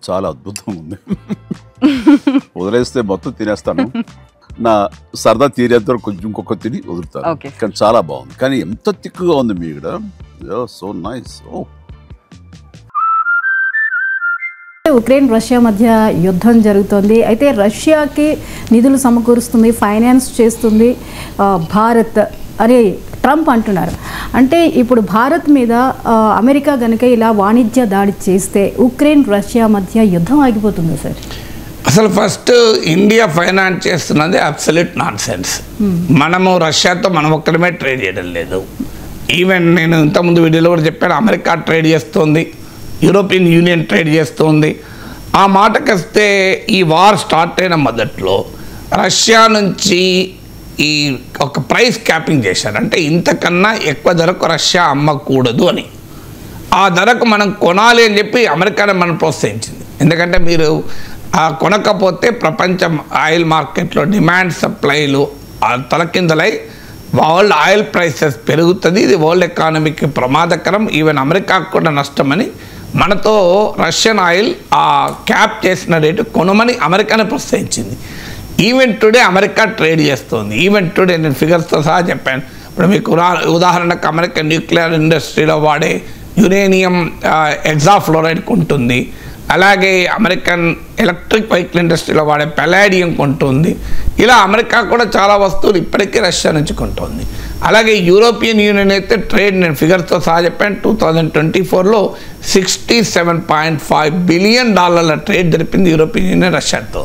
చాలా అద్భుతంగా ఉంది. వదిలేస్తే మొత్తం తినేస్తాను. నా సరదా తీరేంత వరకు కొంచెం ఇంకొక తిని వదులుతాను. కానీ చాలా బాగుంది. కానీ ఎంత తిక్కుగా ఉంది మీ ఇక్కడ. So nice. ఉక్రెయిన్ రష్యా మధ్య యుద్ధం జరుగుతుంది. అయితే రష్యాకి నిధులు సమకూరుస్తుంది, ఫైనాన్స్ చేస్తుంది భారత్ అని ట్రంప్ అంటున్నారు. అంటే ఇప్పుడు భారత్ మీద అమెరికా కనుక ఇలా వాణిజ్య దాడి చేస్తే ఉక్రెయిన్ రష్యా మధ్య యుద్ధం ఆగిపోతుంది సార్? అసలు ఫస్ట్ ఇండియా ఫైనాన్స్ చేస్తున్నది అబ్సల్యూట్ నాన్ సెన్స్. మనము రష్యాతో మనం ఒక్కడమే ట్రేడ్ చేయడం లేదు. ఈవెన్ నేను ఇంతకుముందు వీడియోలో కూడా చెప్పాను, అమెరికా ట్రేడ్ చేస్తుంది, యూరోపియన్ యూనియన్ ట్రేడ్ చేస్తుంది. ఆ మాటకొస్తే ఈ వార్ స్టార్ట్ అయిన మొదట్లో రష్యా నుంచి ఈ ఒక ప్రైస్ క్యాపింగ్ చేశారు. అంటే ఇంతకన్నా ఎక్కువ ధరకు రష్యా అమ్మకూడదు అని. ఆ ధరకు మనం కొనాలి అని చెప్పి అమెరికానే మనం ప్రోత్సహించింది. ఎందుకంటే మీరు కొనకపోతే ప్రపంచం ఆయిల్ మార్కెట్లో డిమాండ్ సప్లైలు తలకిందలై వరల్డ్ ఆయిల్ ప్రైసెస్ పెరుగుతుంది. ఇది వరల్డ్ ఎకానమీకి ప్రమాదకరం, ఈవెన్ అమెరికాకు కూడా నష్టమని మనతో రష్యన్ ఆయిల్ ఆ క్యాప్ చేసిన రేటు కొనమని అమెరికానే ప్రోత్సహించింది. ఈవెన్ టుడే అమెరికా ట్రేడ్ చేస్తుంది. ఈవెన్ టుడే నేను ఫిగర్స్తో సహా చెప్పాను. ఇప్పుడు మీకు ఉదాహరణకు అమెరికా న్యూక్లియర్ ఇండస్ట్రీలో వాడే యురేనియం ఎగ్జాఫ్లోరైడ్ కొంటుంది. అలాగే అమెరికన్ ఎలక్ట్రిక్ వెహికల్ ఇండస్ట్రీలో వాడే పెలాడియం కొంటుంది. ఇలా అమెరికా కూడా చాలా వస్తువులు ఇప్పటికీ రష్యా నుంచి కొంటుంది. అలాగే యూరోపియన్ యూనియన్ అయితే ట్రేడ్ నేను ఫిగర్స్తో సహా చెప్పాను, 2024లో $67.5 బిలియన్ ట్రేడ్ జరిపింది యూరోపియన్ యూనియన్ రష్యాతో.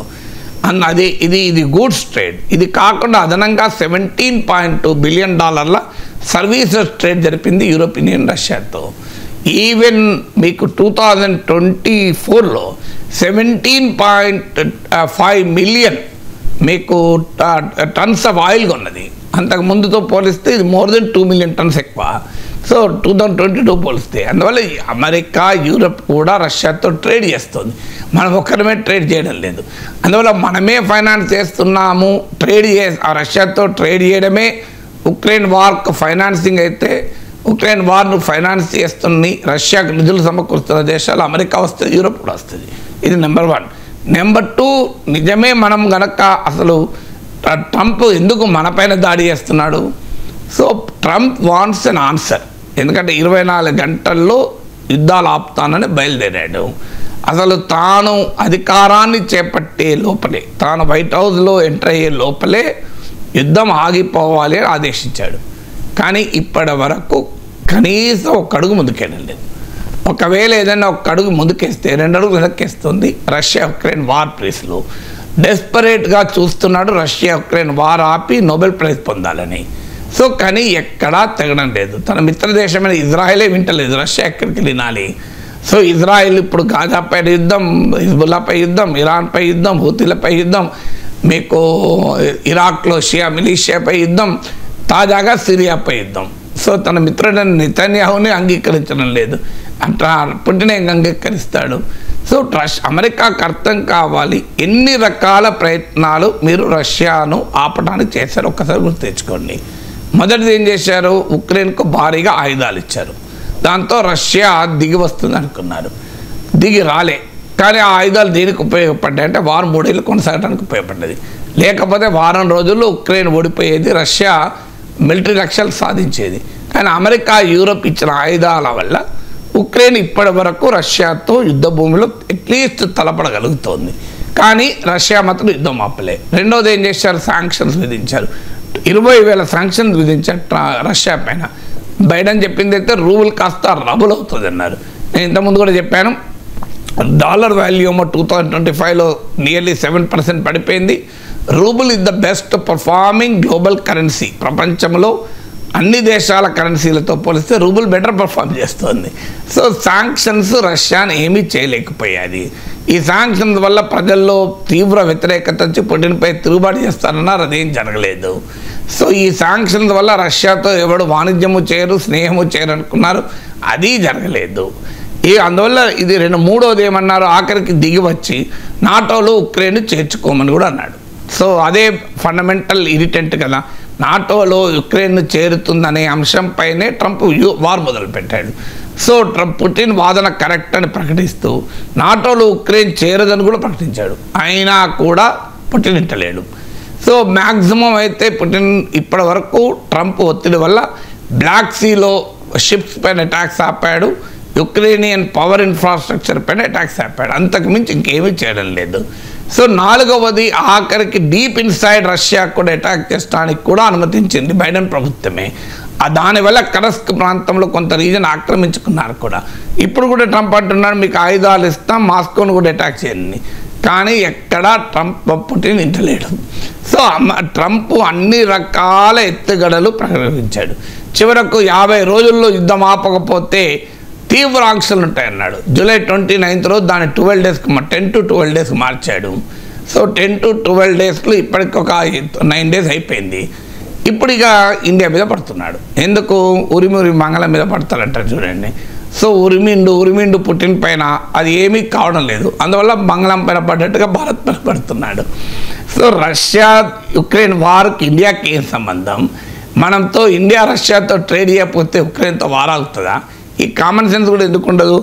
అది ఇది గూడ్స్ ట్రేడ్. ఇది కాకుండా అదనంగా $17.2 బిలియన్ సర్వీసెస్ ట్రేడ్ జరిపింది యూరోపియన్ యూనియన్ రష్యాతో. ఈవెన్ మీకు 2024లో 17.5 మిలియన్ మీకు టన్స్ ఆఫ్ ఆయిల్ కొన్నది. అంతకు ముందుతో పోలిస్తే ఇది మోర్ దెన్ 2 మిలియన్ టన్స్ ఎక్కువ. సో 2022 పోలిస్తే. అందువల్ల అమెరికా యూరప్ కూడా రష్యాతో ట్రేడ్ చేస్తుంది. మనం ఒక్కరమే ట్రేడ్ చేయడం లేదు. అందువల్ల మనమే ఫైనాన్స్ చేస్తున్నాము. రష్యాతో ట్రేడ్ చేయడమే ఉక్రెయిన్ వార్కు ఫైనాన్సింగ్ అయితే, ఉక్రెయిన్ వార్ను ఫైనాన్స్ చేస్తుంది రష్యాకు నిధులు సమకూరుస్తున్న దేశాలు అమెరికా వస్తుంది, యూరప్ కూడా వస్తుంది. ఇది నెంబర్ 1. నెంబర్ 2, నిజమే మనం గనక అసలు ట్రంప్ ఎందుకు మనపైన దాడి చేస్తున్నాడు? So Trump wants an answer. ఎందుకంటే 24 గంటల్లో యుద్ధాలు ఆపుతానని బయలుదేరాడు. అసలు తాను అధికారాన్ని చేపట్టే లోపలే, తాను వైట్ హౌస్లో ఎంటర్ అయ్యే లోపలే యుద్ధం ఆగిపోవాలి అని ఆదేశించాడు. కానీ ఇప్పటి వరకు కనీసం ఒక అడుగు ముందుకెళ్ళలేదు. ఒకవేళ ఏదైనా ఒక అడుగు ముందుకేస్తే 2 అడుగులు వెనక్కేస్తుంది రష్యా ఉక్రెయిన్ వార్ ప్రైస్లో. డెస్పరేట్గా చూస్తున్నాడు రష్యా ఉక్రెయిన్ వార్ ఆపి నోబెల్ ప్రైజ్ పొందాలని. సో కానీ ఎక్కడా తెగడం లేదు. తన మిత్రదేశమైన ఇజ్రాయెలే వింటలేదు రష్యా ఎక్కడికి వినాలి. సో ఇజ్రాయెల్ ఇప్పుడు గాజాపై యుద్ధం, హిజ్బుల్లాపై యుద్ధం, ఇరాన్పై యుద్ధం, హూతీలపై యుద్ధం, మీకు ఇరాక్లో షియా మిలీషియాపై యుద్ధం, తాజాగా సిరియాపై యుద్ధం. సో తన మిత్రుడైన నెతన్యాహుని అంగీకరించడం లేదు. అంటే పుట్టిన అంగీకరిస్తాడు. సో అమెరికాకు అర్థం కావాలి ఎన్ని రకాల ప్రయత్నాలు మీరు రష్యాను ఆపడానికి చేశారు. ఒక్కసారి గుర్తు తెచ్చుకోండి. మొదటిది ఏం చేశారు? ఉక్రెయిన్కు భారీగా ఆయుధాలు ఇచ్చారు. దాంతో రష్యా దిగి వస్తుంది అనుకున్నారు. దిగి రాలే. కానీ ఆ ఆయుధాలు దేనికి ఉపయోగపడ్డాయి అంటే వారం 3 ఏళ్ళు కొనసాగడానికి ఉపయోగపడ్డది. లేకపోతే వారం రోజుల్లో ఉక్రెయిన్ ఓడిపోయేది, రష్యా మిలిటరీ లక్ష్యాలు సాధించేది. కానీ అమెరికా యూరప్ ఇచ్చిన ఆయుధాల వల్ల ఉక్రెయిన్ ఇప్పటి వరకు రష్యాతో యుద్ధ భూమిలో అట్లీస్ట్ తలపడగలుగుతోంది. కానీ రష్యా మాత్రం యుద్ధం ఆపలే. రెండోది ఏం చేశారు? శాంక్షన్స్ విధించారు. 20,000 శాంక్షన్స్ విధించారు రష్యా పైన. బైడెన్ చెప్పింది అయితే రూబుల్ కాస్త రబుల్ అవుతుంది అన్నారు. నేను ఇంతకుముందు కూడా చెప్పాను, డాలర్ వాల్యూ 2025లో నియర్లీ 7% పడిపోయింది. Rouble is the best performing global currency. ప్రపంచంలో అన్ని దేశాల కరెన్సీలతో పోలిస్తే రూబుల్ బెటర్ పర్ఫామ్ చేస్తుంది. సో శాంక్షన్స్ రష్యాని ఏమీ చేయలేకపోయాది. ఈ శాంక్షన్స్ వల్ల ప్రజల్లో తీవ్ర వ్యతిరేకత వచ్చి పుటిన్పై తిరుగుబాటు చేస్తారన్నారు, అదేం జరగలేదు. సో ఈ శాంక్షన్స్ వల్ల రష్యాతో ఎవడు వాణిజ్యము చేయరు, స్నేహము చేయరు అనుకున్నారు, అది జరగలేదు. అందువల్ల ఇది మూడోది ఏమన్నారు? ఆఖరికి దిగి వచ్చి నాటోలో ఉక్రెయిన్ చేర్చుకోమని కూడా అన్నాడు. సో అదే ఫండమెంటల్ ఇరిటెంట్ కదా. నాటోలో యుక్రెయిన్ చేరుతుందనే అంశంపైనే ట్రంప్ వార్ మొదలుపెట్టాడు. సో పుటిన్ వాదన కరెక్ట్ అని ప్రకటిస్తూ నాటోలో ఉక్రెయిన్ చేరదని కూడా ప్రకటించాడు. అయినా కూడా పుటిన్ ఇంటలేడు. సో మ్యాక్సిమం అయితే పుటిన్ ఇప్పటి వరకు ట్రంప్ ఒత్తిడి వల్ల బ్లాక్ సీలో షిప్స్ పైన అటాక్స్ ఆపాడు, యుక్రెయినియన్ పవర్ ఇన్ఫ్రాస్ట్రక్చర్ పైన అటాక్స్ ఆపాడు. అంతకు మించి ఇంకేమీ చేయడం లేదు. సో 4వది ఆఖరికి డీప్ ఇన్సైడ్ రష్యా కూడా అటాక్ చేయడానికి కూడా అనుమతించింది బైడెన్ ప్రభుత్వమే. దానివల్ల కరస్క్ ప్రాంతంలో కొంత రీజన్ ఆక్రమించుకున్నారు కూడా. ఇప్పుడు కూడా ట్రంప్ అంటున్నాడు మీకు ఆయుధాలు ఇస్తాం, మాస్కోను కూడా అటాక్ చేయండి. కానీ ఎక్కడా పుటిన్ ఇంటలేడు. సో ట్రంప్ అన్ని రకాల ఎత్తుగడలు ప్రకటించాడు. చివరకు 50 రోజుల్లో యుద్ధం ఆపకపోతే తీవ్ర ఆంక్షలు ఉంటాయన్నాడు. జూలై 29th రోజు దాన్ని 12 days 10 to 12 days మార్చాడు. సో 10 to 12 daysలో ఇప్పటికి ఒక 9 days అయిపోయింది. ఇప్పుడు ఇక ఇండియా మీద పడుతున్నాడు. ఎందుకు ఉరిమి మంగళం మీద పడతారంటారు చూడండి. సో ఉరిమిండు పుటిన్ పైన అది ఏమీ కావడం లేదు. అందువల్ల మంగళం పైన పడ్డట్టుగా భారత్ పైన పడుతున్నాడు. సో రష్యా యుక్రెయిన్ వార్కి ఇండియాకి ఏం సంబంధం? మనతో ఇండియా రష్యాతో ట్రేడ్ చేయకపోతే ఉక్రెయిన్తో వార్ అవుతుందా? ఈ కామన్ సెన్స్ కూడా ఎందుకు ఉండదు?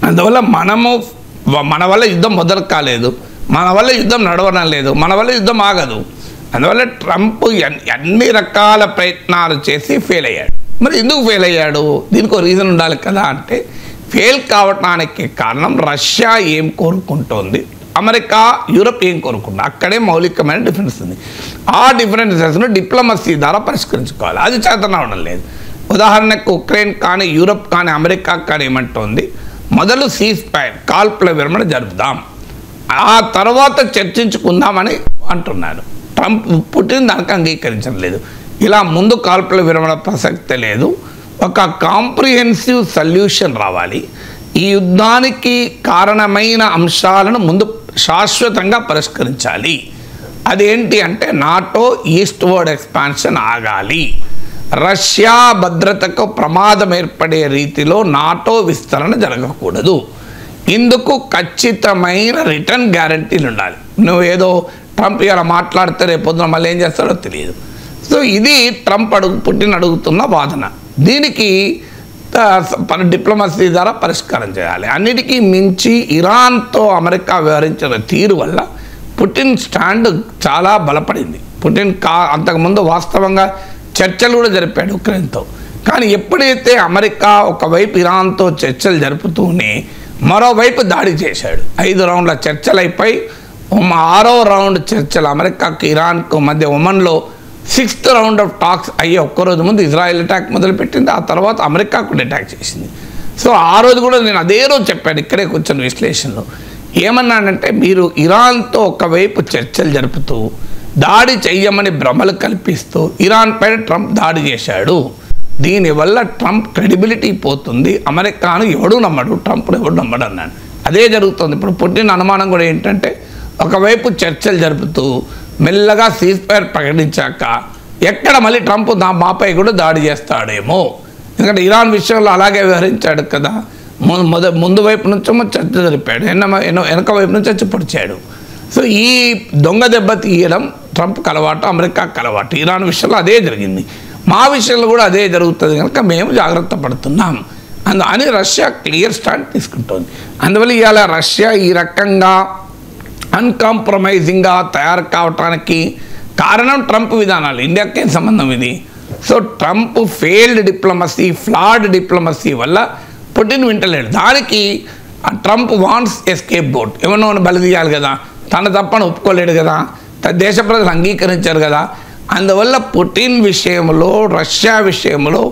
అందువల్ల మన వల్ల యుద్ధం మొదలు కాలేదు, మన వల్ల యుద్ధం నడవడం లేదు, మన వల్ల యుద్ధం ఆగదు. అందువల్ల ట్రంప్ అన్ని రకాల ప్రయత్నాలు చేసి ఫెయిల్ అయ్యాడు. మరి ఎందుకు ఫెయిల్ అయ్యాడు? దీనికి రీజన్ ఉండాలి కదా. అంటే ఫెయిల్ కావటానికి కారణం రష్యా ఏం కోరుకుంటోంది, అమెరికా యూరప్ ఏం కోరుకుంటుంది, అక్కడే మౌలికమైన డిఫరెన్స్ ఉంది. ఆ డిఫరెన్సెస్ను డిప్లొమసీ ద్వారా పరిష్కరించుకోవాలి. అది చేతనవడం లేదు. ఉదాహరణకు ఉక్రెయిన్ కానీ యూరప్ కానీ అమెరికా కానీ ఏమంటోంది, మొదలు సీజ్ ఫైర్ కాల్పుల విరమణ జరుపుదాం, ఆ తర్వాత చర్చించుకుందామని అంటున్నారు. ట్రంప్ పుటిన్ దానికి అంగీకరించడం లేదు. ఇలా ముందు కాల్పుల విరమణ ప్రసక్తే లేదు. ఒక కాంప్రిహెన్సివ్ సొల్యూషన్ రావాలి. ఈ యుద్ధానికి కారణమైన అంశాలను ముందు శాశ్వతంగా పరిష్కరించాలి. అదేంటి అంటే నాటో ఈస్ట్ వర్డ్ ఎక్స్పాన్షన్ ఆగాలి. రష్యా భద్రతకు ప్రమాదం ఏర్పడే రీతిలో నాటో విస్తరణ జరగకూడదు. ఇందుకు ఖచ్చితమైన రిటర్న్ గ్యారంటీలు ఉండాలి. నువ్వు ఏదో ట్రంప్ ఇలా మాట్లాడితే రేపొద్దున మళ్ళీ ఏం చేస్తాడో తెలియదు. సో ఇది ట్రంప్ పుటిన్ అడుగుతున్న వాదన. దీనికి డిప్లొమసీ ద్వారా పరిష్కారం చేయాలి. అన్నిటికీ మించి ఇరాన్తో అమెరికా వ్యవహరించిన తీరు వల్ల పుటిన్ స్టాండ్ చాలా బలపడింది. పుటిన్ అంతకుముందు వాస్తవంగా చర్చలు కూడా జరిపాడు ఉక్రెయిన్తో. కానీ ఎప్పుడైతే అమెరికా ఒకవైపు ఇరాన్తో చర్చలు జరుపుతూనే మరోవైపు దాడి చేశాడు. 5 రౌండ్ల చర్చలు అయిపోయి 6వ రౌండ్ చర్చలు అమెరికాకు ఇరాన్కు మధ్య ఒమన్లో 6th రౌండ్ ఆఫ్ టాక్స్ అయ్యే ఒక్కరోజు ముందు ఇజ్రాయెల్ అటాక్ మొదలుపెట్టింది. ఆ తర్వాత అమెరికా కూడా అటాక్ చేసింది. సో ఆ రోజు కూడా నేను అదే రోజు చెప్పాను ఇక్కడే కూర్చొని విశ్లేషణలో. ఏమన్నానంటే మీరు ఇరాన్తో ఒకవైపు చర్చలు జరుపుతూ దాడి చెయ్యమని భ్రమలు కల్పిస్తూ ఇరాన్ పైన ట్రంప్ దాడి చేశాడు. దీనివల్ల ట్రంప్ క్రెడిబిలిటీ పోతుంది. అమెరికాను ఎవడూ నమ్మడు, ట్రంప్ను ఎవడు నమ్మడు అన్నాడు. అదే జరుగుతుంది. ఇప్పుడు పుట్టిన అనుమానం కూడా ఏంటంటే ఒకవైపు చర్చలు జరుపుతూ మెల్లగా సీజ్ ఫైర్ ప్రకటించాక ఎక్కడ మళ్ళీ ట్రంప్ మాపై కూడా దాడి చేస్తాడేమో. ఎందుకంటే ఇరాన్ విషయంలో అలాగే వ్యవహరించాడు కదా. ముందు వైపు నుంచేమో చర్చ జరిపాడు, వెనక వైపు నుంచి వచ్చి పొడిచాడు. సో ఈ దొంగ దెబ్బ తీయడం ట్రంప్కి అలవాటు, అమెరికాకి అలవాటు. ఇరాన్ విషయంలో అదే జరిగింది. మా విషయంలో కూడా అదే జరుగుతుంది కనుక మేము జాగ్రత్త పడుతున్నాం అని రష్యా క్లియర్ స్టాండ్ తీసుకుంటుంది. అందువల్ల ఇవాళ రష్యా ఈ రకంగా అన్కాంప్రమైజింగ్గా తయారు కావటానికి కారణం ట్రంప్ విధానాలు. ఇండియాకేం సంబంధం ఇది? So Trump failed diplomacy, ఫ్లాడ్ diplomacy వల్ల పుటిన్ వింటలేడు. దానికి ట్రంప్ వాంట్స్ ఎస్కేప్ బోట్. ఎవరినో బలి తీయాలి కదా, తన తప్పని ఒప్పుకోలేడు కదా, దేశ ప్రజలు అంగీకరించారు కదా. అందువల్ల పుటిన్ విషయంలో, రష్యా విషయంలో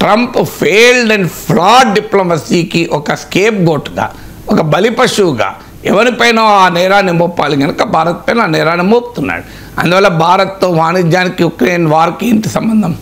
ట్రంప్ ఫెయిల్డ్ అండ్ ఫ్లాడ్ డిప్లొమసీకి ఒక స్కేప్ బోట్గా, ఒక బలిపశువుగా ఎవరిపైన ఆ నేరాన్ని మోపాలి కనుక భారత్ పైన ఆ నేరాన్ని మోపుతున్నాడు. అందువల్ల భారత్తో వాణిజ్యానికి ఉక్రెయిన్ వార్కి ఇంటి సంబంధం